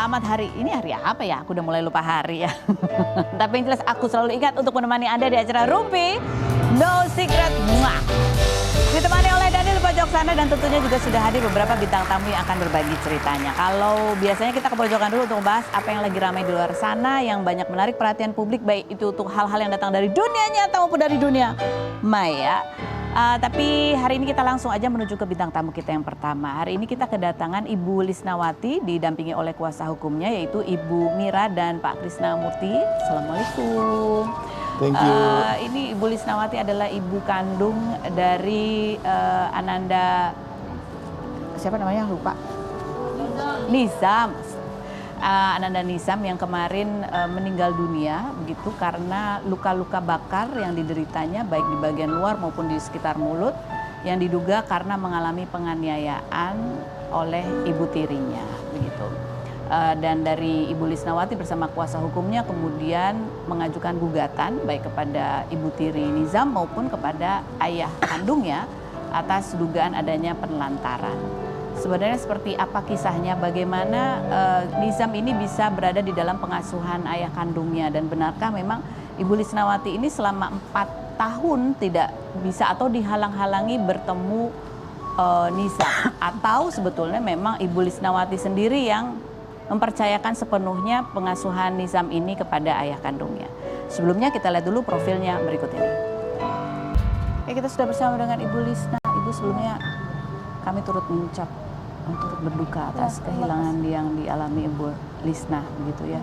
Selamat hari, ini hari apa ya? Aku udah mulai lupa hari ya. Tapi yang jelas aku selalu ingat untuk menemani Anda di acara Rumpi No Secret. Mwah. Ditemani oleh Daniel Pojok Sana dan tentunya juga sudah hadir beberapa bintang tamu yang akan berbagi ceritanya. Kalau biasanya kita ke pojokan dulu untuk membahas apa yang lagi ramai di luar sana yang banyak menarik perhatian publik, baik itu untuk hal-hal yang datang dari dunia nyata maupun dari dunia maya. Tapi hari ini kita langsung aja menuju ke bintang tamu kita yang pertama. Hari ini kita kedatangan Ibu Lisnawati didampingi oleh kuasa hukumnya yaitu Ibu Mira dan Pak Krisnamurti. Assalamualaikum. Thank you. Ini Ibu Lisnawati adalah ibu kandung dari Ananda, siapa namanya lupa? Nizam. Ananda Nizam yang kemarin meninggal dunia begitu karena luka-luka bakar yang dideritanya baik di bagian luar maupun di sekitar mulut yang diduga karena mengalami penganiayaan oleh ibu tirinya begitu. Dan dari Ibu Lisnawati bersama kuasa hukumnya kemudian mengajukan gugatan baik kepada ibu tiri Nizam maupun kepada ayah kandungnya atas dugaan adanya penelantaran. Sebenarnya seperti apa kisahnya, bagaimana Nizam ini bisa berada di dalam pengasuhan ayah kandungnya dan benarkah memang Ibu Lisnawati ini selama 4 tahun tidak bisa atau dihalang-halangi bertemu Nizam, atau sebetulnya memang Ibu Lisnawati sendiri yang mempercayakan sepenuhnya pengasuhan Nizam ini kepada ayah kandungnya. Sebelumnya kita lihat dulu profilnya berikut ini. Oke, kita sudah bersama dengan Ibu Lisna. Ibu, sebelumnya kami turut berduka atas kehilangan yang dialami Ibu Lisna begitu ya.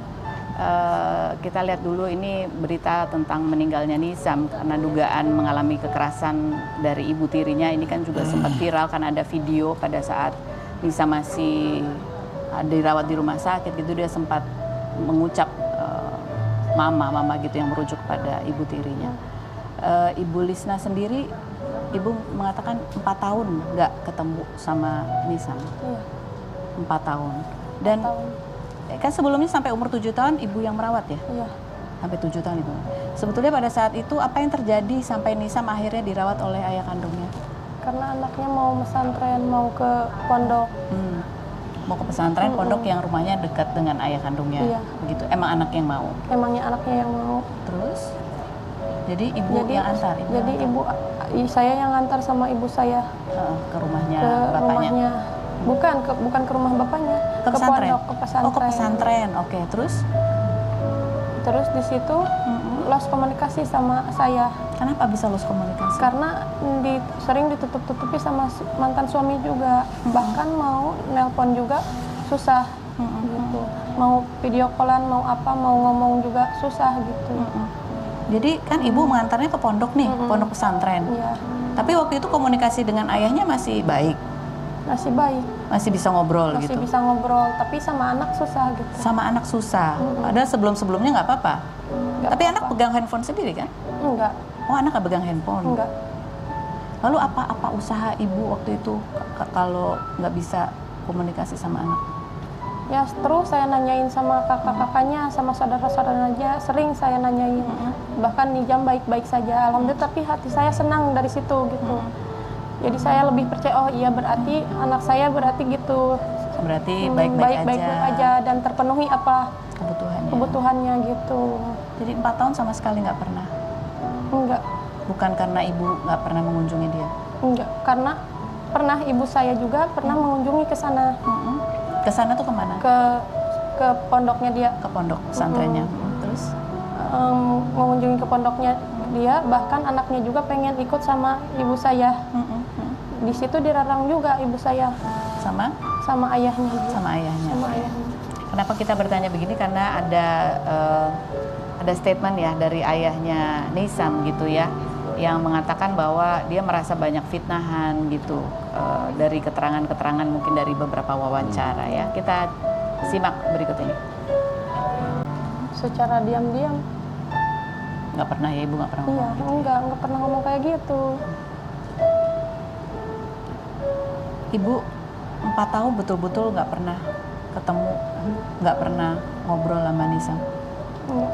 Kita lihat dulu ini berita tentang meninggalnya Nizam karena dugaan mengalami kekerasan dari ibu tirinya. Ini kan juga sempat viral kan, ada video pada saat Nizam masih dirawat di rumah sakit gitu, dia sempat mengucap mama gitu yang merujuk pada ibu tirinya. Ibu Lisna sendiri, Ibu mengatakan 4 tahun nggak ketemu sama Nizam. Iya. 4 tahun. Dan 4 tahun. Kan sebelumnya sampai umur 7 tahun Ibu yang merawat ya? Iya. Sampai 7 tahun Ibu. Sebetulnya pada saat itu apa yang terjadi sampai Nizam akhirnya dirawat oleh ayah kandungnya? Karena anaknya mau pesantren, mau ke pondok. Mau ke pesantren, pondok yang rumahnya dekat dengan ayah kandungnya. Iya. Begitu. Emang anak yang mau? Emangnya anaknya yang mau. Terus? Jadi ibu yang antar? Saya yang antar sama ibu saya. Ke rumahnya ke bapaknya? Rumahnya. Bukan ke rumah bapaknya. Ke pesantren? Pondok, ke pesantren. Oh, ke pesantren. Oke, terus? Terus di situ lost komunikasi sama saya. Kenapa bisa lost komunikasi? Karena sering ditutup-tutupi sama mantan suami juga. Bahkan mau nelpon juga susah gitu. Mau video callan, mau apa, mau ngomong juga susah gitu. Jadi kan ibu mengantarnya ke pondok nih, pondok pesantren. Iya. Tapi waktu itu komunikasi dengan ayahnya masih baik? Masih baik. Masih bisa ngobrol gitu? Masih bisa ngobrol, tapi sama anak susah gitu. Sama anak susah? Padahal sebelum-sebelumnya nggak apa-apa? Tapi anak pegang handphone sendiri kan? Enggak. Oh, anak nggak pegang handphone? Enggak. Lalu apa usaha ibu waktu itu kalau nggak bisa komunikasi sama anak? Ya terus saya nanyain sama kakak-kakaknya, sama saudara-saudaranya, sering saya nanyain. Bahkan Nizam baik-baik saja, alhamdulillah, tapi hati saya senang dari situ gitu. Jadi saya lebih percaya, oh iya berarti anak saya berarti gitu. Berarti baik-baik aja dan terpenuhi apa kebutuhannya gitu. Jadi 4 tahun sama sekali nggak pernah? Enggak. Bukan karena ibu nggak pernah mengunjungi dia? Enggak, karena pernah ibu saya juga pernah mengunjungi ke sana. Ke sana tuh kemana? Ke pondoknya dia. Ke pondok pesantrennya. Terus? Mengunjungi ke pondoknya dia, bahkan anaknya juga pengen ikut sama ibu saya. Di situ dilarang juga ibu saya. Sama ayahnya. Sama ayahnya. Sama ayahnya. Kenapa kita bertanya begini? Karena ada statement ya dari ayahnya Nizam gitu ya, yang mengatakan bahwa dia merasa banyak fitnahan gitu dari keterangan-keterangan mungkin dari beberapa wawancara ya. Kita simak berikut ini. Secara diam-diam. Nggak pernah ya, ibu nggak pernah ngomong? Iya, nggak pernah ngomong kayak gitu. Ibu 4 tahun betul-betul nggak pernah ketemu, nggak pernah ngobrol sama Nizam? Enggak.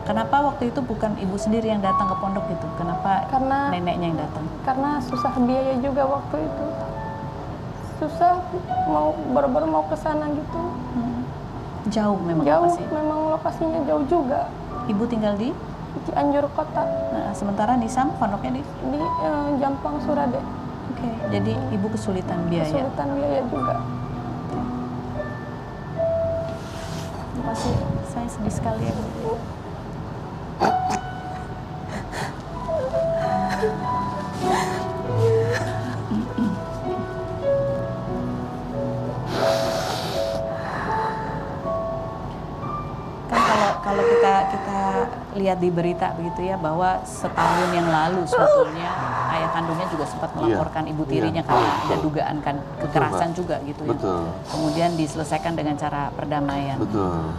Kenapa waktu itu bukan ibu sendiri yang datang ke pondok itu? Kenapa neneknya yang datang? Karena susah biaya juga waktu itu. Susah, baru-baru mau ke sana gitu. Jauh memang Jauh, lokasi. memang lokasinya jauh juga. Ibu tinggal di Cianjur kota, sementara Nisam pondoknya di Jampang Surade. Oke. Jadi ibu kesulitan biaya. Kesulitan biaya juga. Masih saya sedih sekali ya Bu. Kan kalau kita lihat di berita begitu ya, bahwa setahun yang lalu sebetulnya ayah kandungnya juga sempat melaporkan ibu tirinya karena ada dugaan kan kekerasan juga gitu ya. Betul. Kemudian diselesaikan dengan cara perdamaian. Betul.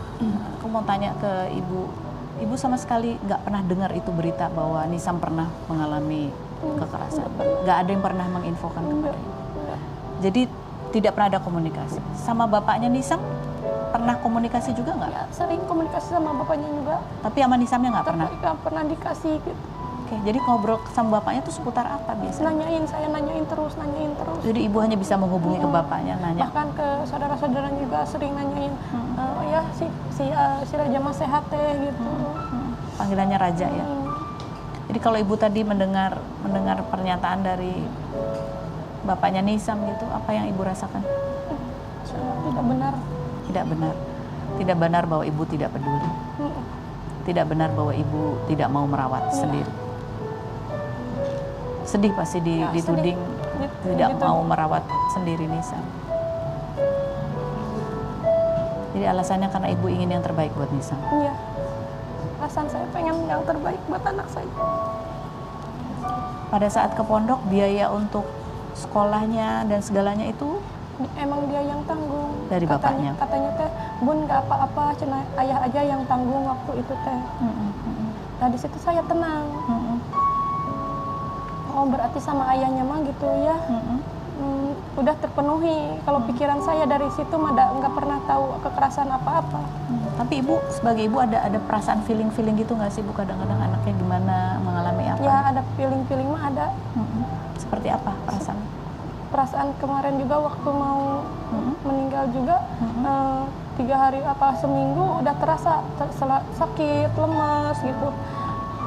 Aku mau tanya ke ibu sama sekali nggak pernah dengar itu berita bahwa Nisam pernah mengalami kekerasan? Nggak ada yang pernah menginfokan kepada ibu? Jadi tidak pernah ada komunikasi sama bapaknya Nisam? Pernah komunikasi juga nggak? Ya, sering komunikasi sama bapaknya juga. Tapi sama Nisamnya nggak pernah? Tapi nggak pernah dikasih gitu. Oke, jadi ngobrol sama bapaknya tuh seputar apa biasanya? Saya nanyain terus. Jadi ibu hanya bisa menghubungi ke bapaknya, nanya? Bahkan ke saudara-saudaranya juga sering nanyain, ya si Raja Mas sehat teh gitu. Panggilannya Raja ya? Jadi kalau ibu tadi mendengar pernyataan dari bapaknya Nisam gitu, apa yang ibu rasakan? Tidak benar. Tidak benar. Tidak benar bahwa ibu tidak peduli. Tidak benar bahwa ibu tidak mau merawat sendiri. Sedih pasti dituding tidak mau merawat sendiri Nisam. Jadi alasannya karena ibu ingin yang terbaik buat Nisam. Iya. Alasan saya pengen yang terbaik buat anak saya. Pada saat ke pondok, biaya untuk sekolahnya dan segalanya itu emang dia yang tanggung. Dari bapaknya? Katanya teh, bun nggak apa-apa, cina ayah aja yang tanggung waktu itu teh. Nah di situ saya tenang. Oh berarti sama ayahnya mah gitu ya. Udah terpenuhi. Kalau pikiran saya dari situ mah nggak pernah tahu kekerasan apa-apa. Tapi ibu sebagai ibu ada perasaan feeling gitu nggak sih bu, kadang-kadang anaknya gimana, mengalami apa? Ya ada feeling mah ada. Seperti apa perasaan? Perasaan kemarin juga waktu mau meninggal juga 3 hari apa seminggu udah terasa sakit, lemas gitu.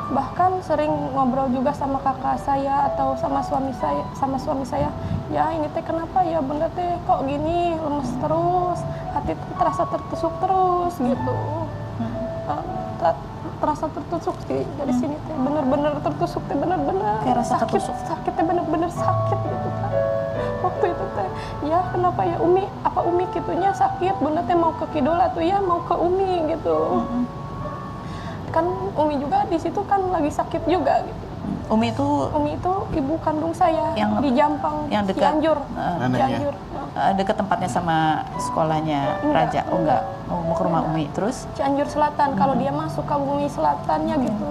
Bahkan sering ngobrol juga sama kakak saya atau sama suami saya, ya ini teh kenapa ya bunda teh kok gini, lemes terus, hati terasa tertusuk terus gitu. Terasa tertusuk dari sini teh bener-bener tertusuk teh bener-bener kayak rasa sakitnya bener-bener sakit gitu kan. Waktu itu teh ya kenapa ya Umi gitunya sakit, bunda teh mau ke Kidola tuh ya mau ke Umi gitu. Kan Umi juga di situ kan lagi sakit juga gitu. Umi itu ibu kandung saya yang di Jampang, yang dekat Cianjur. Cianjur. Dekat tempatnya sama sekolahnya Raja. Oh enggak, mau ke rumah Umi terus? Cianjur Selatan. Kalau dia masuk ke Bumi Selatannya gitu.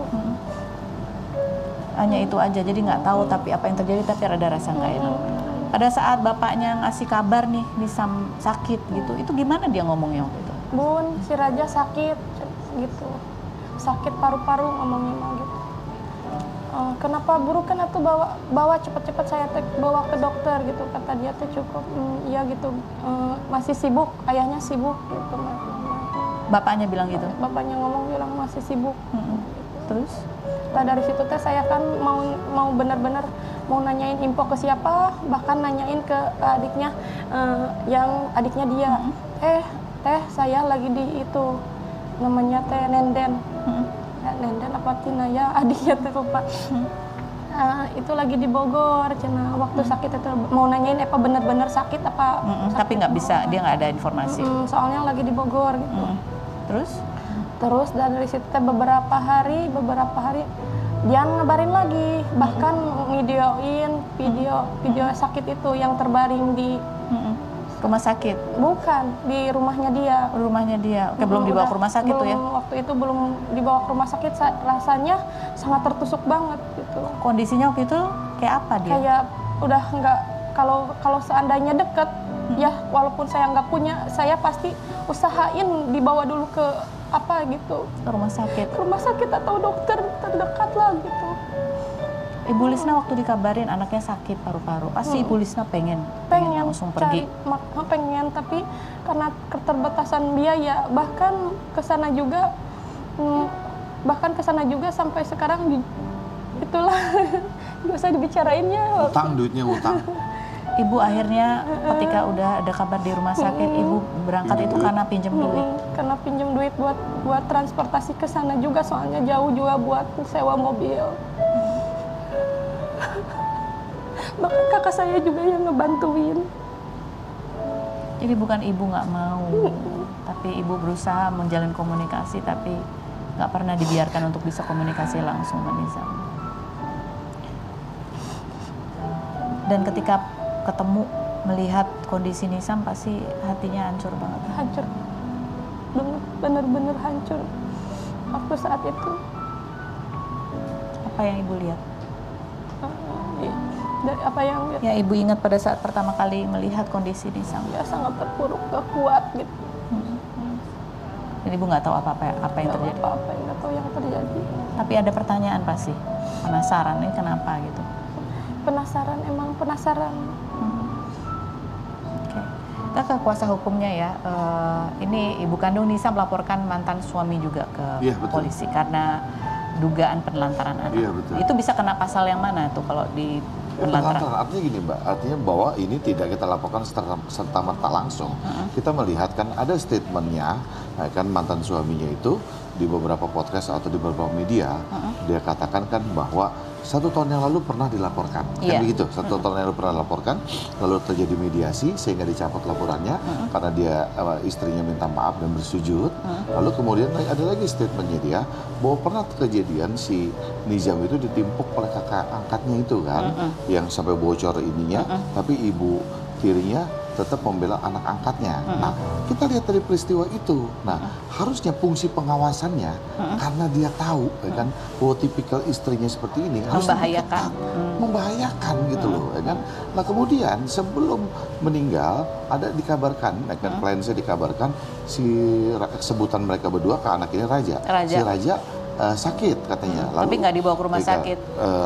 Hanya itu aja, jadi nggak tahu tapi apa yang terjadi, tapi ada rasa nggak enak. Pada saat bapaknya ngasih kabar nih Nisam sakit gitu, itu gimana dia ngomongnya waktu itu? Bun, si Raja sakit gitu. Sakit paru-paru ngomongnya mah gitu. Kenapa buruk kan atau bawa cepet-cepet saya bawa ke dokter gitu, kata dia teh cukup. Iya gitu. Masih sibuk, ayahnya sibuk gitu. Bapaknya bilang gitu? Bapaknya bilang masih sibuk. Terus? Nah dari situ teh saya kan mau benar-benar mau nanyain info ke siapa, bahkan nanyain ke adiknya, yang adiknya dia. Teh saya lagi di itu namanya teh Nenden. Nenden apa Tina ya adiknya teh lupa. Itu lagi di Bogor, cina waktu sakit itu mau nanyain apa benar-benar sakit apa. Tapi nggak bisa, dia nggak ada informasi. Soalnya lagi di Bogor gitu. Terus dari situ beberapa hari dia ngabarin lagi, bahkan videoin video sakit itu yang terbaring di rumah sakit? Bukan, di rumahnya dia. Rumahnya dia. Oke, belum dibawa ke rumah sakit tuh ya? Waktu itu belum dibawa ke rumah sakit, rasanya sangat tertusuk banget gitu. Kondisinya waktu itu kayak apa dia? Kayak udah nggak, kalau seandainya deket, ya walaupun saya nggak punya, saya pasti usahain dibawa dulu ke apa gitu. Ke rumah sakit? Ke rumah sakit atau dokter terdekat lah gitu. Ibu Lisna waktu dikabarin anaknya sakit paru-paru, pasti Ibu Lisna pengen langsung pergi. Pengen, tapi karena keterbatasan biaya, bahkan ke sana juga sampai sekarang itulah nggak usah dibicarainnya. Duitnya utang. Ibu akhirnya ketika udah ada kabar di rumah sakit, Ibu berangkat itu karena pinjam duit. Karena pinjam duit buat transportasi ke sana juga, soalnya jauh juga buat sewa mobil. Bahkan kakak saya juga yang ngebantuin. Jadi bukan Ibu nggak mau, tapi Ibu berusaha menjalin komunikasi, tapi nggak pernah dibiarkan untuk bisa komunikasi langsung sama Nizam. Dan ketika ketemu, melihat kondisi Nizam, pasti hatinya hancur banget. Hancur, bener-bener hancur waktu saat itu. Apa yang Ibu lihat? Dari apa yang Ya Ibu ingat pada saat pertama kali melihat kondisi Nizam. ya sangat terpuruk, gak kuat gitu. Dan Ibu nggak tahu apa yang terjadi. Nggak tahu yang terjadi. Tapi ada pertanyaan pasti, penasaran ini kenapa gitu. Penasaran. Oke. Kita ke kuasa hukumnya ya. Ini ibu kandung Nisa melaporkan mantan suami juga ke Iya, betul. polisi karena dugaan penelantaran anak. Iya, betul. Itu bisa kena pasal yang mana tuh kalau di penelantaran? Artinya gini Mbak, artinya bahwa ini tidak kita laporkan serta-merta langsung. Kita melihat kan ada statementnya, kan mantan suaminya itu di beberapa podcast atau di beberapa media, dia katakan kan bahwa 1 tahun yang lalu pernah dilaporkan, kan begitu. 1 tahun yang lalu pernah dilaporkan, lalu terjadi mediasi sehingga dicabut laporannya karena dia istrinya minta maaf dan bersujud. Lalu kemudian ada lagi statementnya dia bahwa pernah kejadian si Nizam itu ditimpuk oleh kakak angkatnya itu kan, yang sampai bocor ininya, tapi ibu tirinya tetap membela anak angkatnya. Nah, kita lihat dari peristiwa itu. Nah, harusnya fungsi pengawasannya karena dia tahu ya kan bahwa tipikal istrinya seperti ini harus membahayakan gitu loh ya kan. Nah, kemudian sebelum meninggal ada dikabarkan ya kan, klien saya dikabarkan sebutan mereka berdua ke anak ini Raja. Si Raja sakit katanya. Tapi nggak dibawa ke rumah sakit.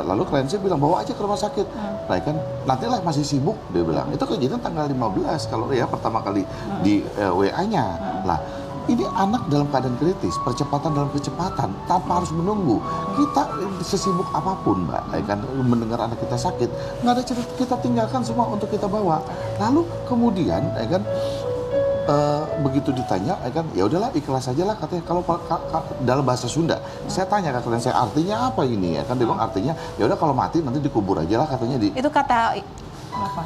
Lalu klien saya bilang bawa aja ke rumah sakit. Nah kan nantilah masih sibuk dia bilang. Itu kejadian tanggal 15 kalau ya pertama kali di WA-nya. Nah ini anak dalam keadaan kritis, percepatan dalam kecepatan tanpa harus menunggu. Kita sesibuk apapun Mbak, ya kan mendengar anak kita sakit, nggak ada cerita, kita tinggalkan semua untuk kita bawa. Lalu kemudian ya kan begitu ditanya, ya udahlah ikhlas aja lah katanya. Kalau dalam bahasa Sunda, saya tanya ke klien saya artinya apa ini ya kan, dia bilang artinya ya udah kalau mati nanti dikubur aja lah katanya di. Itu kata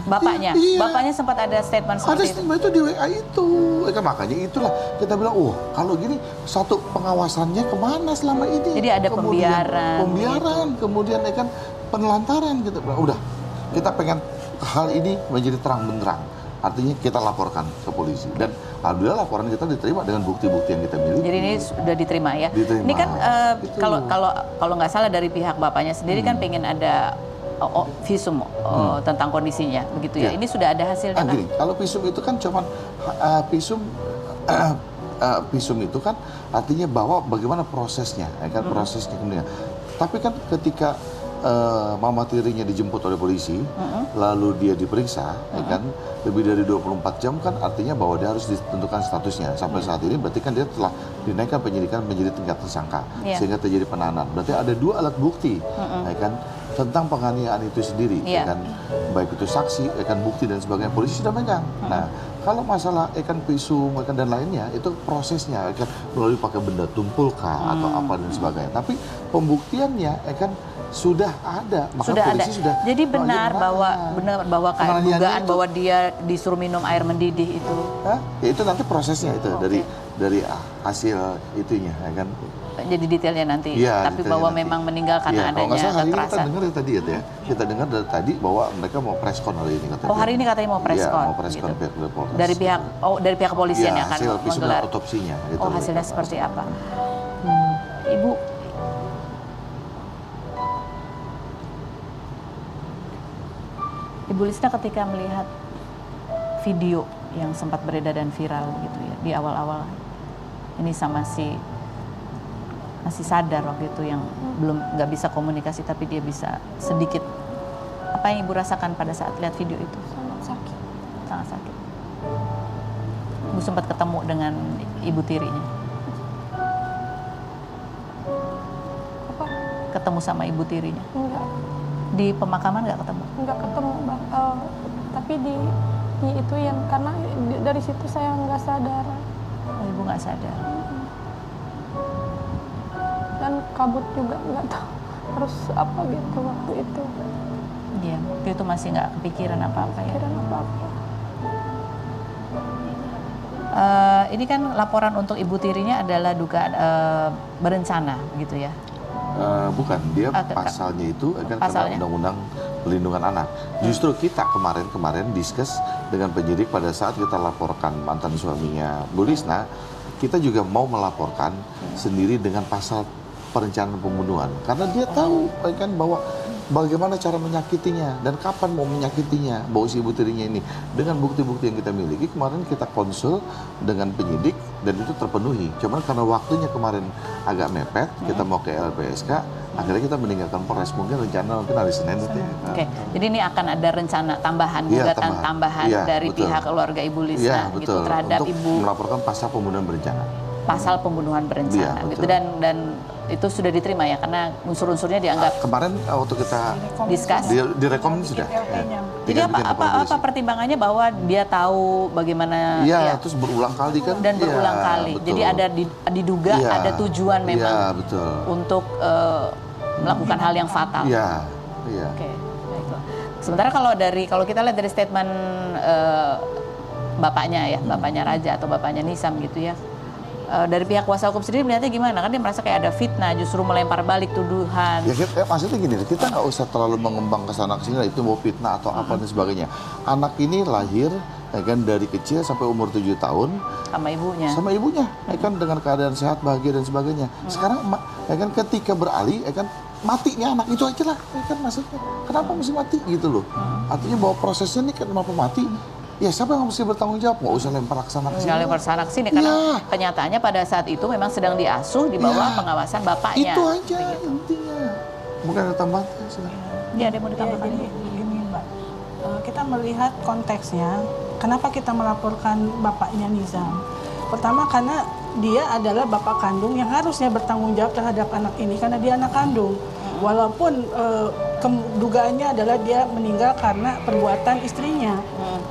bapaknya. Iya. Bapaknya sempat ada statement seperti itu. Ada statement itu di WA itu, ya kan makanya itulah kita bilang, kalau gini satu pengawasannya kemana selama ini? Jadi ada pembiaran, kemudian ya kan penelantaran gitu. Udah, kita pengen hal ini menjadi terang benderang. Artinya kita laporkan ke polisi dan alhamdulillah laporan kita diterima dengan bukti-bukti yang kita miliki. Jadi ini sudah diterima ya. Diterima. Ini kan kalau nggak salah dari pihak bapaknya sendiri kan pengen ada visum tentang kondisinya begitu ya. Ini sudah ada hasilnya kan? Gini, kalau visum itu kan cuman visum itu kan artinya bahwa bagaimana prosesnya, ya kan prosesnya kemudian. Tapi kan ketika mama tirinya dijemput oleh polisi, lalu dia diperiksa, ya kan lebih dari 24 jam kan artinya bahwa dia harus ditentukan statusnya. Sampai saat ini berarti kan dia telah dinaikkan penyidikan menjadi tingkat tersangka, sehingga terjadi penahanan. Berarti ada 2 alat bukti, ya kan tentang penganiayaan itu sendiri, ya kan baik itu saksi, ya kan bukti dan sebagainya polisi sudah megang. Nah, kalau masalah ikan visum dan lainnya itu prosesnya kan melalui pakai benda tumpul atau apa dan sebagainya. Tapi pembuktiannya kan sudah ada, maka sudah polisi ada. sudah. Jadi benar bahwa kayak dugaan bahwa dia disuruh minum air mendidih itu. Ya itu nanti prosesnya itu dari hasil itunya, ya kan. Jadi detailnya nanti. Ya, tapi bahwa nanti memang meninggal karena adanya kekerasan. Kita dengar tadi ya, kita dengar dari tadi bahwa mereka mau preskon hari ini katanya. Oh hari ini katanya mau preskon. Iya, mau preskon gitu. Dari pihak kepolisian ya, kan hasil menggelar otopsinya. Gitu hasilnya seperti apa? Ibu. Ibu Lisna ketika melihat video yang sempat beredar dan viral gitu ya di awal-awal ini sama si masih sadar waktu itu, yang belum nggak bisa komunikasi tapi dia bisa sedikit. Apa yang ibu rasakan pada saat lihat video itu? Sangat sakit. Sangat sakit. Ibu sempat ketemu dengan ibu tirinya. Apa? Ketemu sama ibu tirinya. Enggak. Di pemakaman nggak ketemu? Enggak ketemu, Bang. Tapi di itu yang karena dari situ saya nggak sadar. Oh, ibu nggak sadar. Dan kabut juga nggak tahu harus apa gitu waktu itu. Iya, waktu itu masih nggak kepikiran apa-apa ya. Pikiran apa-apa. Ini kan laporan untuk ibu tirinya adalah dugaan berencana gitu ya. Bukan, dia Kak. pasalnya itu kan Pasalnya? kena undang-undang pelindungan anak. Justru kita kemarin diskus dengan penyidik pada saat kita laporkan mantan suaminya Bu Lisna, kita juga mau melaporkan sendiri dengan pasal perencanaan pembunuhan. Karena dia tahu kan bahwa bagaimana cara menyakitinya dan kapan mau menyakitinya, bahwa si ibu tirinya ini. Dengan bukti-bukti yang kita miliki, kemarin kita konsul dengan penyidik dan itu terpenuhi. Cuman karena waktunya kemarin agak mepet, kita mau ke LPSK, akhirnya kita meninggalkan Polres. Mungkin rencana mungkin hari Senin itu ya. Oke, jadi ini akan ada rencana tambahan, Iya, gugatan tambahan Iya, dari betul. pihak keluarga Ibu Iya, Lisna gitu betul. terhadap Untuk ibu, melaporkan pasal pembunuhan berencana. pasal pembunuhan berencana Iya, gitu, betul. dan itu sudah diterima ya karena unsur-unsurnya dianggap Kemarin waktu kita diskus. direkom sudah. Ya. Jadi apa pertimbangannya bahwa dia tahu bagaimana Iya, ya, terus berulang kali kan. dan berulang Iya, kali. betul. Jadi ada diduga Iya, ada tujuan memang Iya, betul. untuk melakukan hal yang fatal. Iya, iya. Oke, baiklah. Sementara kalau kita lihat dari statement bapaknya ya, bapaknya Raja atau bapaknya Nisam gitu ya. Dari pihak kuasa hukum sendiri melihatnya gimana? Kan dia merasa kayak ada fitnah, justru melempar balik tuduhan. Ya, maksudnya gini, kita nggak usah terlalu mengembang ke sana kesini itu mau fitnah atau apa dan sebagainya. Anak ini lahir ya kan dari kecil sampai umur 7 tahun Sama ibunya. sama ibunya, ya kan dengan keadaan sehat, bahagia dan sebagainya. Sekarang ya kan ketika beralih, ya kan matinya anak itu aja lah, ya kan maksudnya. Kenapa mesti mati gitu loh? Artinya bahwa prosesnya ini kenapa mati? Ya siapa yang mesti bertanggung jawab? Nggak usah lempar ke sana ke sini. Nggak lempar sana ke sini karena Ya. kenyataannya pada saat itu memang sedang diasuh di bawah Ya. pengawasan bapaknya. Itu aja intinya. Bukan ada tambahan. Silakan. Dia ada yang mau ditambahkan? Jadi begini Mbak, kita melihat konteksnya, kenapa kita melaporkan bapaknya Nizam. Pertama karena dia adalah bapak kandung yang harusnya bertanggung jawab terhadap anak ini karena dia anak kandung. Walaupun dugaannya adalah dia meninggal karena perbuatan istrinya.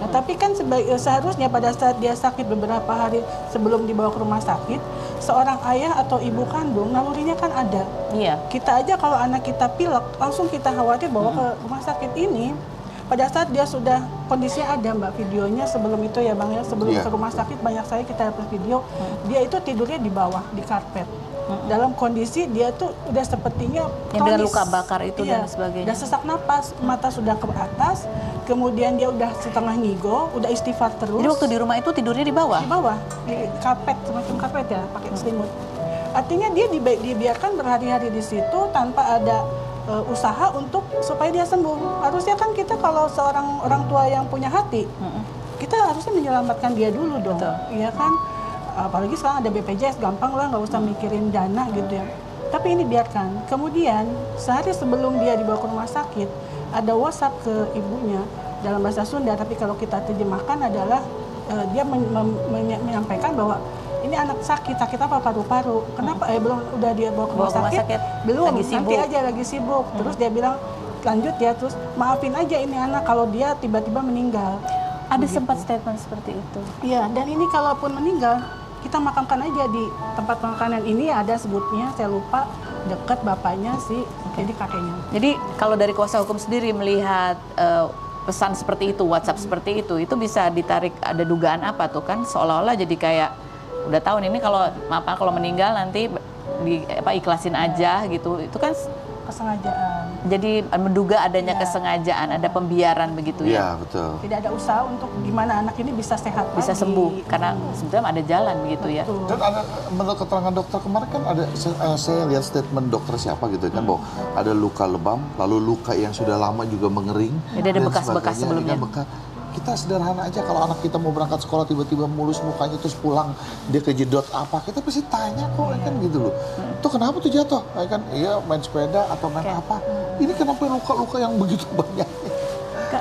Nah, tapi kan seharusnya pada saat dia sakit beberapa hari sebelum dibawa ke rumah sakit, seorang ayah atau ibu kandung nalurinya kan ada. Iya. Kita aja kalau anak kita pilek, langsung kita khawatir bawa ke rumah sakit ini. Pada saat dia sudah kondisinya ada Mbak videonya sebelum itu ya Bang ya, sebelum Iya. ke rumah sakit banyak saya kita dapat video, dia itu tidurnya di bawah di karpet. Dalam kondisi dia tuh udah sepertinya Yang dengan kronis. luka bakar itu Iya, dan sebagainya. udah sesak napas, mata sudah ke atas, kemudian dia udah setengah ngigo, udah istighfar terus. Jadi waktu di rumah itu tidurnya di bawah? Di bawah, di karpet, semacam karpet ya, pakai selimut. Artinya dia dibiarkan berhari-hari di situ tanpa ada usaha untuk supaya dia sembuh. Harusnya kan kita kalau seorang orang tua yang punya hati, kita harusnya menyelamatkan dia dulu dong, Betul. iya kan? Apalagi sekarang ada BPJS, gampang lah, nggak usah mikirin dana gitu ya. Tapi ini biarkan. Kemudian sehari sebelum dia dibawa ke rumah sakit, ada WhatsApp ke ibunya dalam bahasa Sunda, tapi kalau kita terjemahkan adalah dia menyampaikan bahwa ini anak sakit apa paru-paru. Kenapa? Belum udah dia bawa ke rumah sakit? Belum. Lagi sibuk. Nanti aja lagi sibuk. Terus dia bilang lanjut ya, terus maafin aja ini anak kalau dia tiba-tiba meninggal. Ada sempat statement seperti itu. Iya, dan ini kalaupun meninggal, kita makamkan aja di tempat pemakaman ini ada sebutnya, saya lupa, dekat bapaknya jadi kakeknya. Jadi kalau dari kuasa hukum sendiri melihat pesan seperti itu, WhatsApp seperti itu bisa ditarik ada dugaan apa tuh kan? Seolah-olah jadi kayak udah tahu nih, ini kalau meninggal nanti ikhlasin aja gitu. Itu kan Kesengajaan. jadi menduga adanya Iya. kesengajaan, ada pembiaran begitu ya. Iya, betul. Tidak ada usaha untuk gimana anak ini bisa sehat Bisa lagi. sembuh karena sebetulnya ada jalan begitu ya. Betul. Dan ada menurut keterangan dokter kemarin kan ada saya lihat statement dokter siapa gitu kan bahwa ada luka lebam, lalu luka yang sudah lama juga mengering. Jadi ada dan bekas-bekas sebagainya, sebelumnya. ada bekas. Kita sederhana aja, kalau anak kita mau berangkat sekolah tiba-tiba mulus mukanya terus pulang dia kejedot apa, kita pasti tanya kok, kan gitu loh. Tuh kenapa tuh jatuh? Kan iya main sepeda atau main apa? Ini kenapa luka-luka yang begitu banyak?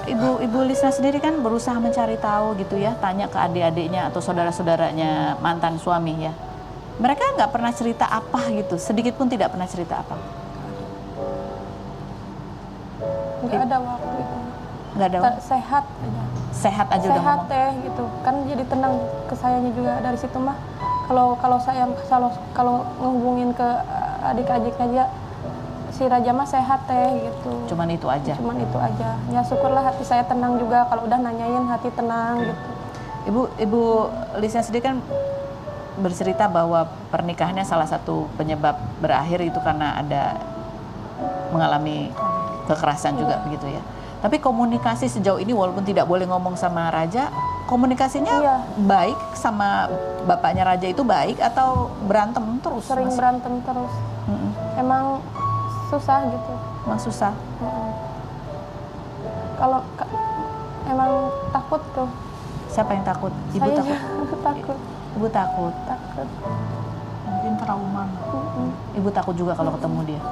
Ibu Lisna sendiri kan berusaha mencari tahu gitu ya, tanya ke adik-adiknya atau saudara-saudaranya mantan suami ya. Mereka nggak pernah cerita apa gitu, sedikit pun tidak pernah cerita apa. Nggak ada waktu itu. Nggak ada. Sehat aja. Sehat aja udah Sehat ngomong. teh gitu. Kan jadi tenang ke sayanya juga dari situ mah. Kalau saya kalau ngehubungin ke adik-adiknya aja, si Raja mah sehat teh gitu. Cuman itu aja. Cuman itu aja. Ya syukurlah hati saya tenang juga kalau udah nanyain hati tenang gitu. Ibu Lisna sendiri kan bercerita bahwa pernikahannya salah satu penyebab berakhir itu karena ada mengalami kekerasan juga begitu ya. Tapi komunikasi sejauh ini walaupun tidak boleh ngomong sama Raja, komunikasinya Iya. baik sama bapaknya Raja itu baik atau berantem terus? Sering Mas? berantem terus. Mm-mm. Emang susah gitu. Emang susah. Mm-mm. Kalau emang takut tuh. Siapa yang takut? Ibu Saya takut. takut. Ibu takut. Takut. Mungkin trauma. Mm-mm. Ibu takut juga kalau ketemu dia.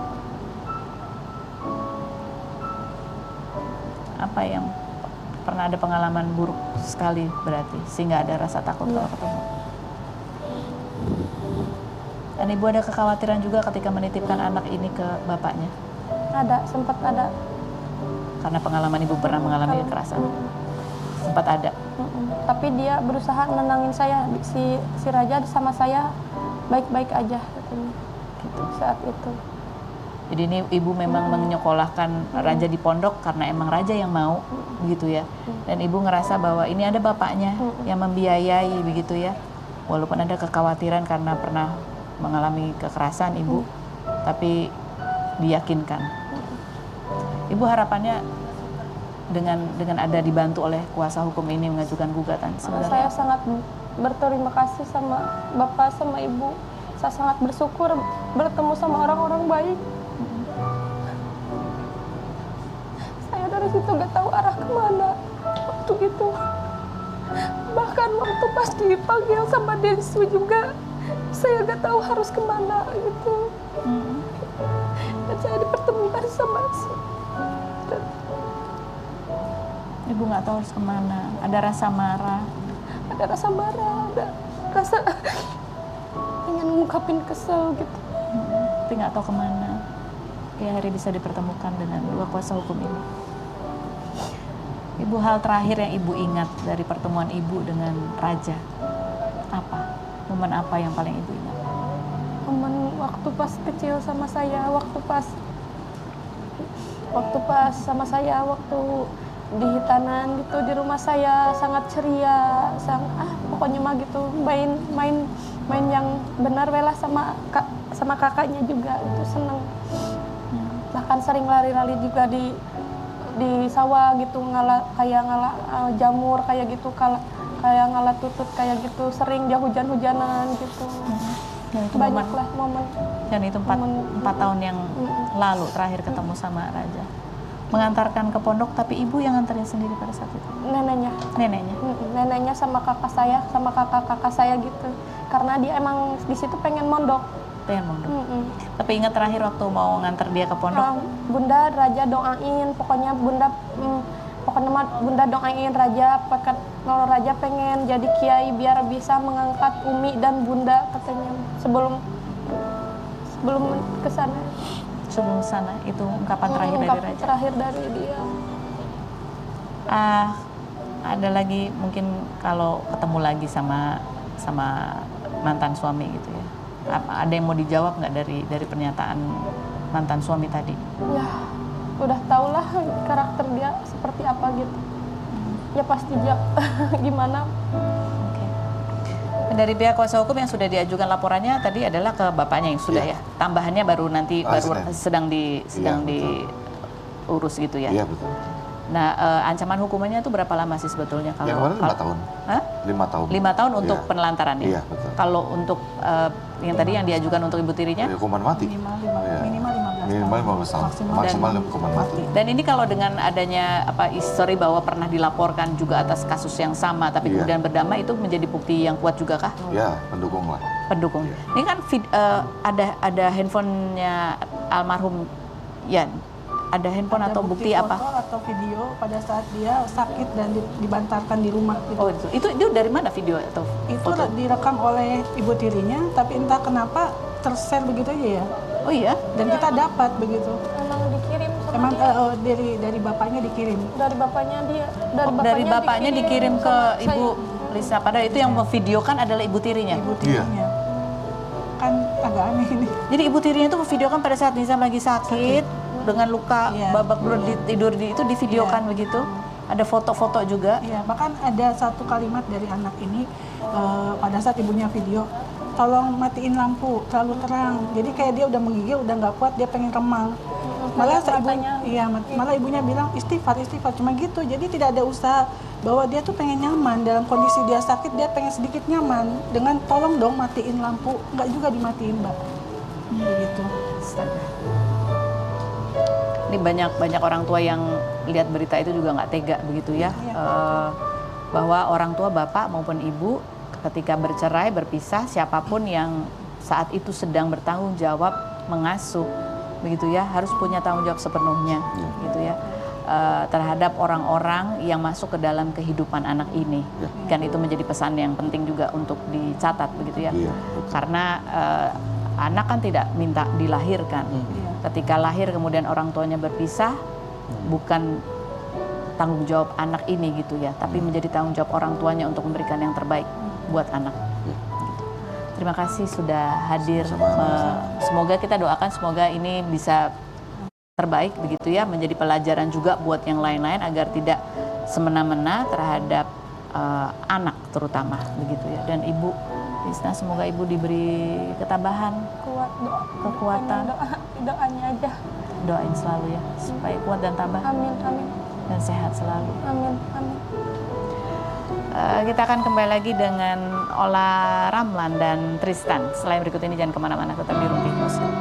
Apa yang pernah ada pengalaman buruk sekali berarti sehingga ada rasa takut kalau ketemu. Dan ibu ada kekhawatiran juga ketika menitipkan anak ini ke bapaknya Ada, sempat ada. karena pengalaman ibu pernah mengalami kekerasan. Sempat ada. Mm-mm. Tapi dia berusaha nenangin saya. Si Raja sama saya baik-baik aja katanya. Gitu. Saat itu. Jadi ini ibu memang menyekolahkan Raja di pondok karena emang Raja yang mau, begitu ya. Dan ibu ngerasa bahwa ini ada bapaknya yang membiayai, begitu ya. Walaupun ada kekhawatiran karena pernah mengalami kekerasan ibu, tapi diyakinkan. Ibu harapannya dengan ada dibantu oleh kuasa hukum ini mengajukan gugatan Saya sebenarnya. sangat berterima kasih sama Bapak sama Ibu. Saya sangat bersyukur bertemu sama orang-orang baik. Saya dari situ gak tahu arah kemana waktu itu. Bahkan waktu pas dipanggil sama Densu juga, saya gak tahu harus kemana gitu. Dan saya dipertemukan sama Ibu nggak tahu harus kemana. Ada rasa marah. ada rasa marah, ada rasa pengen ngungkapin kesel gitu. Tapi nggak tahu kemana. Ya hari bisa dipertemukan dengan dua kuasa hukum ini. Ibu, hal terakhir yang ibu ingat dari pertemuan ibu dengan Raja apa? Momen apa yang paling ibu ingat? Momen waktu pas kecil sama saya, waktu pas sama saya, waktu di hitanan gitu di rumah saya sangat ceria, pokoknya mah gitu main yang benar wela sama kakaknya juga itu seneng. Bahkan sering lari-lari juga di sawah gitu, kayak jamur kayak gitu, kayak ngalah tutut kayak gitu, sering dia hujan-hujanan gitu. Dan itu Banyak lah momen. Dan itu 4 tahun yang lalu terakhir ketemu sama Raja. Mengantarkan ke pondok, tapi ibu yang nganterin sendiri pada saat itu. Neneknya Neneknya. sama kakak saya gitu, karena dia emang di situ pengen mondok. Pengen mondok. Tapi ingat terakhir waktu mau nganter dia ke pondok, Bunda Raja doain, pokoknya Bunda doain Raja, kalau Raja pengen jadi kiai biar bisa mengangkat Umi dan Bunda katanya sebelum ke sana. sebelum sana itu ungkapan terakhir dari Raja. Terakhir dari dia. Ada lagi mungkin kalau ketemu lagi sama mantan suami gitu ya. Ada yang mau dijawab nggak dari pernyataan mantan suami tadi? Ya, udah tau lah karakter dia seperti apa gitu. Ya pasti gimana. Oke. Dari pihak kuasa hukum yang sudah diajukan laporannya tadi adalah ke bapaknya yang sudah ya. Tambahannya baru nanti Senin. sedang Iya, betul. diurus gitu ya. Iya betul. Nah, ancaman hukumannya itu berapa lama sih sebetulnya? Kalau Yang kemarin 5 tahun. Hah? 5 tahun. 5 tahun untuk Iya. penelantaran ya? Iya, betul. Kalau untuk yang tadi yang diajukan untuk ibu tirinya? Hukuman mati. Minimal Iya. 15 Minimal tahun. 15 tahun. Maksimal Maksimal hukuman mati. Dan ini kalau dengan adanya histori bahwa pernah dilaporkan juga atas kasus yang sama, tapi Iya. kemudian berdamai, itu menjadi bukti yang kuat juga kah? Ya, pendukung lah. Pendukung. Iya. Ini kan ada handphonenya almarhum Yan. Ada handphone Ada atau bukti apa? foto atau video pada saat dia sakit dan dibantarkan di rumah gitu. Oh, itu dari mana video atau Itu foto? direkam oleh ibu tirinya, tapi entah kenapa tershare begitu aja ya. Oh iya? Dan kita dapat begitu. Emang dikirim sama Emang dia. dari bapaknya dikirim. Dari bapaknya dia. Dari bapaknya dikirim ke sama Ibu saya. Lisa. Padahal itu yang memvideokan adalah ibu tirinya. Ibu tirinya. Kan agak aneh ini. Jadi ibu tirinya itu memvideokan pada saat Nizam lagi sakit dengan luka Iya. babak belur tidur itu divideokan Iya. begitu. Ada foto-foto juga. Iya, bahkan ada satu kalimat dari anak ini pada saat ibunya video, tolong matiin lampu, terlalu terang. Jadi kayak dia udah menggigil, udah nggak kuat, dia pengen remang. Malah malah ibunya bilang istighfar, cuma gitu. Jadi tidak ada usaha bahwa dia tuh pengen nyaman dalam kondisi dia sakit, dia pengen sedikit nyaman dengan tolong dong matiin lampu, nggak juga dimatiin mbak. Begitu. Astaga. Ini banyak orang tua yang lihat berita itu juga nggak tega begitu ya. Iya. Bahwa orang tua bapak maupun ibu ketika bercerai berpisah, siapapun yang saat itu sedang bertanggung jawab mengasuh begitu ya, harus punya tanggung jawab sepenuhnya gitu ya, terhadap orang-orang yang masuk ke dalam kehidupan anak ini. Kan itu menjadi pesan yang penting juga untuk dicatat begitu ya. Iya, Karena anak kan tidak minta dilahirkan. Ketika lahir kemudian orang tuanya berpisah, bukan tanggung jawab anak ini gitu ya, tapi menjadi tanggung jawab orang tuanya untuk memberikan yang terbaik buat anak. Terima kasih sudah hadir. Semoga kita doakan semoga ini bisa terbaik begitu ya, menjadi pelajaran juga buat yang lain-lain agar tidak semena-mena terhadap anak terutama begitu ya. Dan Ibu Lisna, semoga Ibu diberi ketabahan, Kuat doa. kekuatan. Doanya aja. Doain selalu ya supaya kuat dan tabah Amin, amin, dan sehat selalu. amin, amin. Kita akan kembali lagi dengan Ola Ramlan dan Tristan. Selain berikut ini jangan kemana-mana, tetap di Rumpi Muslim.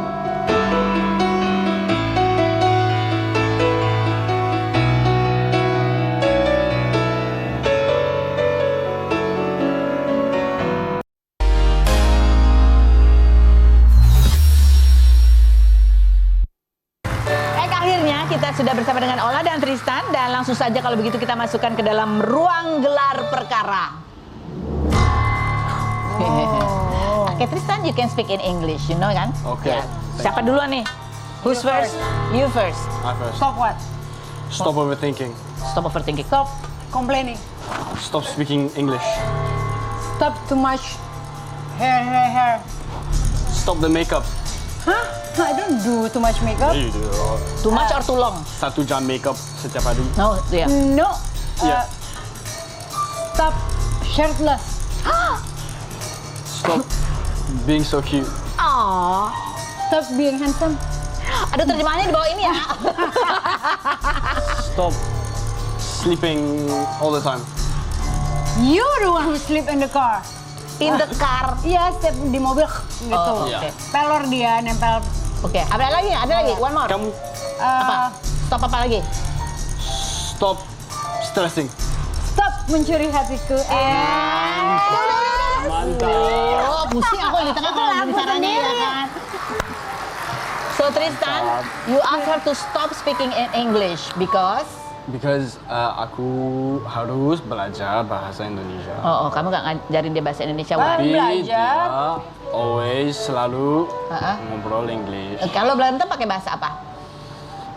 Akhirnya kita sudah bersama dengan Ola dan Tristan, dan langsung saja kalau begitu kita masukkan ke dalam ruang gelar perkara. Oke, Tristan, you can speak in English, you know kan? Okay. Ya. Siapa duluan nih? Who's first? You first. I first. Stop what? Stop overthinking. Stop overthinking. Stop complaining. Stop speaking English. Stop too much hair. Stop the makeup. Hah? I don't do too much makeup. You do. Too much or too long? 1 jam makeup setiap hari. No, yeah. No. Yeah. Stop shirtless. Stop being so cute. Aww. Stop being handsome. Aduh, terjemahannya di bawah ini ya. Stop sleeping all the time. You're the one who sleep in the car. In the car. Iya, step di mobil gitu. Oh, Iya. oke. Pelor dia nempel. Oke, ada lagi? Ada lagi? One more. Kamu Apa? Stop apa lagi? stop stressing. Stop mencuri hatiku. Mantap. Oh, pusing aku yang di tengah kalau lagu bicaranya ya sendiri. kan. So Tristan, you ask her to stop speaking in English because Because aku harus belajar bahasa Indonesia. kamu gak ngajarin dia bahasa Indonesia. Baru Tapi belajar. dia always selalu Heeh. ngobrol English. Kalau berantem pakai bahasa apa?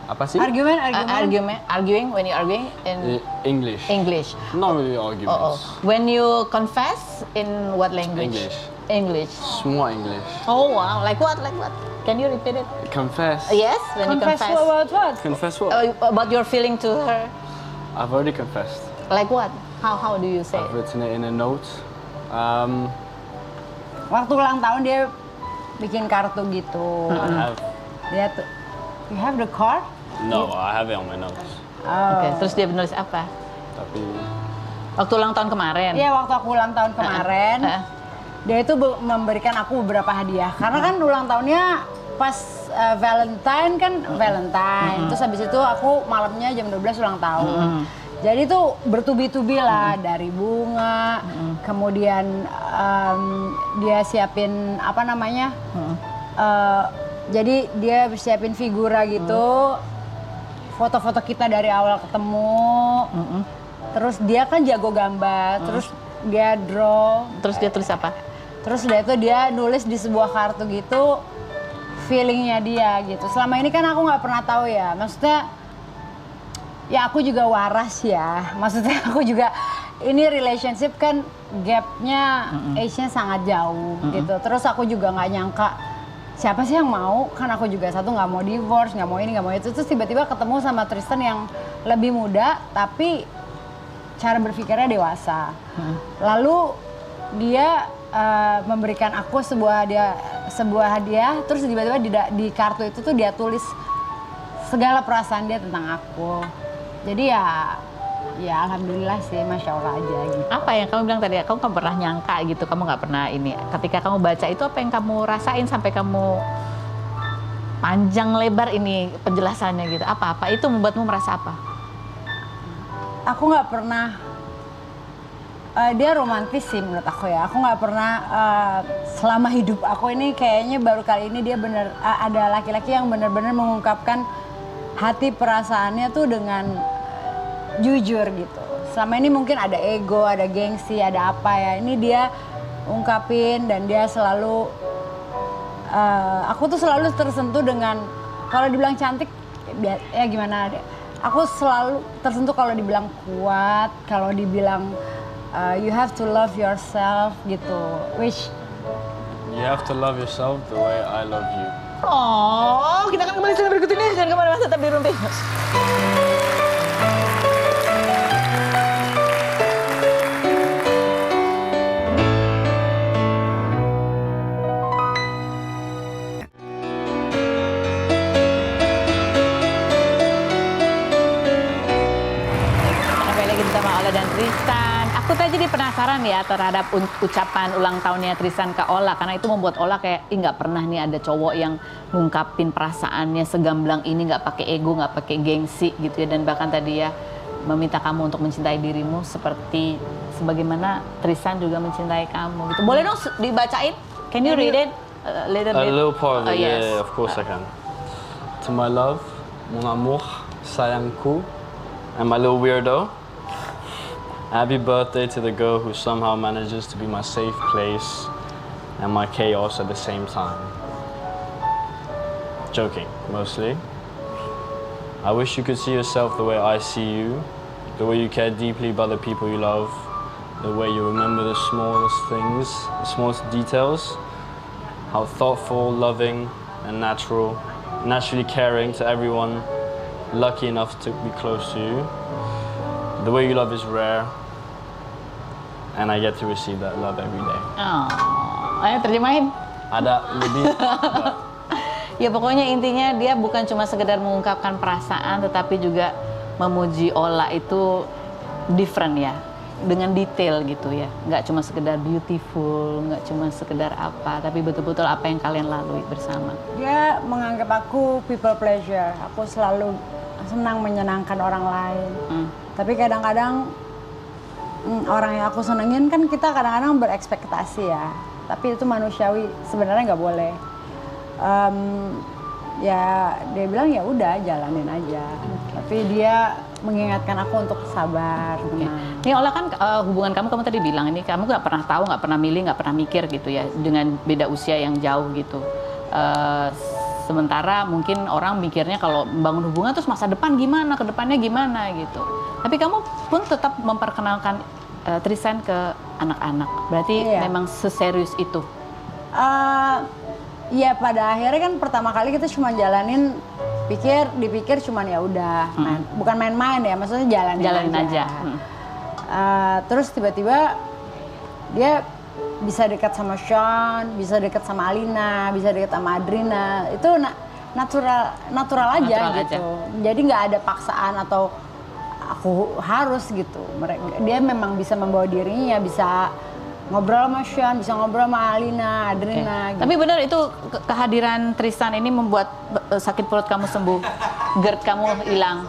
Apa sih? Arguing when you arguing in English. English. Not really arguments. When you confess in what language? English. English. Semua English. Oh wow, like what? Like what? Can you repeat it? Confess. Yes, when Confess you confess. about what? Confess what? About your feeling to her. I've already confessed. Like what? How do you say? I've written it in a note. Waktu ulang tahun dia bikin kartu gitu. I have. Dia tuh, you have the card? No, I have it on my notes. Oke, terus dia menulis apa? Tapi Waktu ulang tahun kemarin? Iya, waktu aku ulang tahun kemarin, dia itu memberikan aku beberapa hadiah. Karena kan ulang tahunnya pas Valentine kan Valentine. Terus habis itu aku malamnya jam 12 ulang tahun. Jadi tuh bertubi-tubi lah, dari bunga, kemudian dia siapin apa namanya, jadi dia siapin figura gitu, foto-foto kita dari awal ketemu. Terus dia kan jago gambar, terus dia draw. Terus dia tulis apa? Terus udah itu dia nulis di sebuah kartu gitu, feelingnya dia gitu. Selama ini kan aku nggak pernah tahu ya, maksudnya ya aku juga waras ya. Maksudnya aku juga, ini relationship kan gapnya, age-nya sangat jauh gitu. Terus aku juga nggak nyangka siapa sih yang mau, kan aku juga satu nggak mau divorce, nggak mau ini, nggak mau itu. Terus tiba-tiba ketemu sama Tristan yang lebih muda, tapi cara berpikirnya dewasa. Lalu dia memberikan aku sebuah hadiah, terus tiba-tiba di kartu itu tuh dia tulis segala perasaan dia tentang aku. Jadi ya alhamdulillah sih, masya Allah aja gitu. Apa yang kamu bilang tadi? Kamu nggak pernah nyangka gitu, kamu nggak pernah ini. Ketika kamu baca itu, apa yang kamu rasain sampai kamu panjang lebar ini penjelasannya gitu? Apa itu membuatmu merasa apa? Aku nggak pernah, dia romantis sih menurut aku ya. Aku nggak pernah, selama hidup aku ini kayaknya baru kali ini dia ada laki-laki yang benar-benar mengungkapkan hati perasaannya tuh dengan jujur gitu. Selama ini mungkin ada ego, ada gengsi, ada apa ya. Ini dia ungkapin dan dia selalu, aku tuh selalu tersentuh dengan, kalau dibilang cantik ya gimana, aku selalu tersentuh kalau dibilang kuat, kalau dibilang you have to love yourself gitu. Which you have to love yourself the way I love you. Oh, kita akan kembali setelah berikut ini. Jangan kemana-mana, tetap di Rumpi. Dan Tristan, aku tadi jadi penasaran ya terhadap ucapan ulang tahunnya Tristan ke Ola, karena itu membuat Ola kayak, nggak pernah nih ada cowok yang ngungkapin perasaannya segamblang ini, nggak pakai ego, nggak pakai gengsi gitu ya, dan bahkan tadi ya meminta kamu untuk mencintai dirimu seperti sebagaimana Tristan juga mencintai kamu gitu. Boleh dong dibacain? Can you read it a little bit? A little part of it, yes. yeah, of course I can. To my love, mon amour, sayangku, and my little weirdo. Happy birthday to the girl who somehow manages to be my safe place and my chaos at the same time. Joking, mostly. I wish you could see yourself the way I see you, the way you care deeply about the people you love, the way you remember the smallest things, the smallest details, how thoughtful, loving, and naturally caring to everyone lucky enough to be close to you. The way you love is rare, and I get to receive that love every day. Oh, ayo terjemahin. Ada lebih. Ya pokoknya intinya dia bukan cuma sekedar mengungkapkan perasaan, tetapi juga memuji Ola itu different ya, dengan detail gitu ya. Nggak cuma sekedar beautiful, nggak cuma sekedar apa, tapi betul-betul apa yang kalian lalui bersama. dia menganggap aku people pleasure. Aku selalu senang menyenangkan orang lain. Tapi kadang-kadang orang yang aku senengin kan kita kadang-kadang berekspektasi ya. Tapi itu manusiawi, sebenarnya nggak boleh. Ya dia bilang ya udah jalanin aja. Tapi dia mengingatkan aku untuk sabar. tenang. Ini Ola kan hubungan kamu tadi bilang ini kamu nggak pernah tahu, nggak pernah milih, nggak pernah mikir gitu ya, dengan beda usia yang jauh gitu. Sementara mungkin orang mikirnya kalau membangun hubungan terus masa depan gimana, ke depannya gimana gitu. Tapi kamu pun tetap memperkenalkan Tristan ke anak-anak. Berarti Iya. memang seserius itu. Ya pada akhirnya kan pertama kali kita cuma jalanin, dipikir cuman ya udah, bukan main-main ya, maksudnya jalanin aja. Terus tiba-tiba dia bisa dekat sama Sean, bisa dekat sama Alina, bisa dekat sama Adrina. Itu natural aja Natural gitu. aja. Jadi nggak ada paksaan atau aku harus gitu. Dia memang bisa membawa dirinya, bisa ngobrol sama Sean, bisa ngobrol sama Alina, Adrina. Gitu. Tapi benar itu kehadiran Tristan ini membuat sakit perut kamu sembuh, GERD kamu hilang.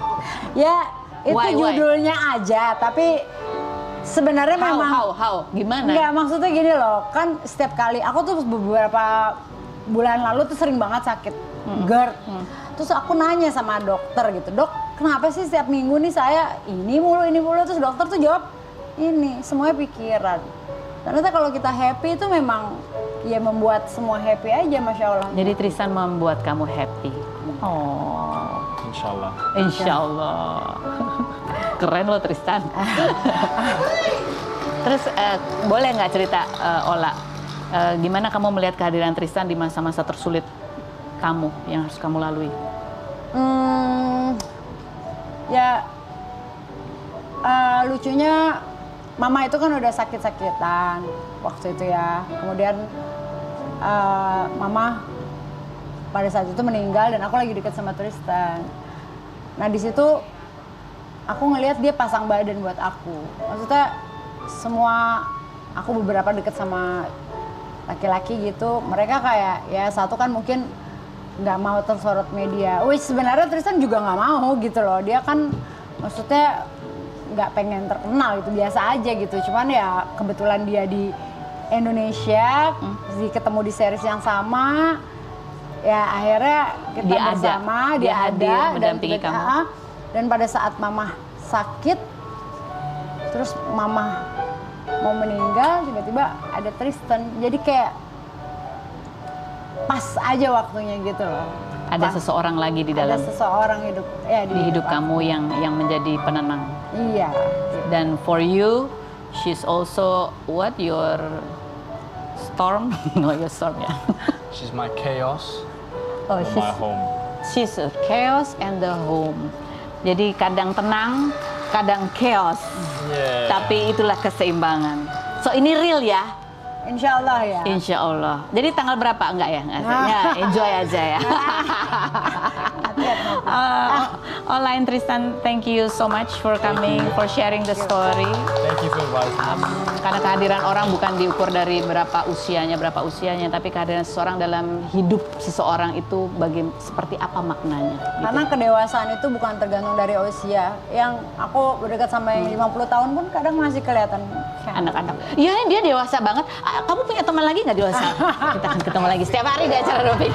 Ya itu Why? judulnya aja, tapi sebenarnya memang How? Gimana? Enggak, maksudnya gini loh, kan setiap kali aku tuh beberapa bulan lalu tuh sering banget sakit GERD. Terus aku nanya sama dokter gitu, dok kenapa sih setiap minggu nih saya ini mulu, terus dokter tuh jawab ini semuanya pikiran. Ternyata kalau kita happy itu memang ya membuat semua happy aja, Masya Allah. Jadi Tristan membuat kamu happy. Oh, Inshallah. insya Allah. Keren loh Tristan. Terus boleh nggak cerita Ola, gimana kamu melihat kehadiran Tristan di masa-masa tersulit kamu yang harus kamu lalui? Ya lucunya Mama itu kan udah sakit-sakitan waktu itu ya. Kemudian Mama pada saat itu meninggal dan aku lagi deket sama Tristan. Nah di situ aku ngelihat dia pasang badan buat aku. Maksudnya semua aku beberapa deket sama laki-laki gitu. Mereka kayak ya satu kan mungkin nggak mau tersorot media. Wih sebenarnya Tristan juga nggak mau gitu loh. Dia kan maksudnya nggak pengen terkenal gitu, biasa aja gitu. Cuman ya kebetulan dia di Indonesia, ketemu di series yang sama, ya akhirnya kita Dia ada. bersama, Dia hadir dan mendampingi kamu. Dan pada saat Mama sakit, terus Mama mau meninggal, tiba-tiba ada Tristan. Jadi kayak pas aja waktunya gitu loh. Ada seseorang lagi di dalam Ada seseorang hidup ya di hidup kamu yang menjadi penenang. Iya. Dan for you, she's also what your storm? No, your storm ya. She's my chaos Oh, and my home. she's a chaos and the home. Jadi kadang tenang, kadang chaos. Yeah. Tapi itulah keseimbangan. So ini real ya, Insya Allah ya. insya Allah. Jadi tanggal berapa? Enggak ya? Ya, enjoy aja ya. Online Tristan, thank you so much for coming, for sharing the story. Thank you for inviting us. Karena kehadiran orang bukan diukur dari berapa usianya, tapi kehadiran seseorang dalam hidup seseorang itu seperti apa maknanya. Gitu. Karena kedewasaan itu bukan tergantung dari usia. Yang aku berdekat sama yang 50 tahun pun kadang masih kelihatan Anak-anak. Iya, dia dewasa banget. Kamu punya teman lagi nggak dewasa? Kita akan ketemu lagi setiap hari di acara Dompet.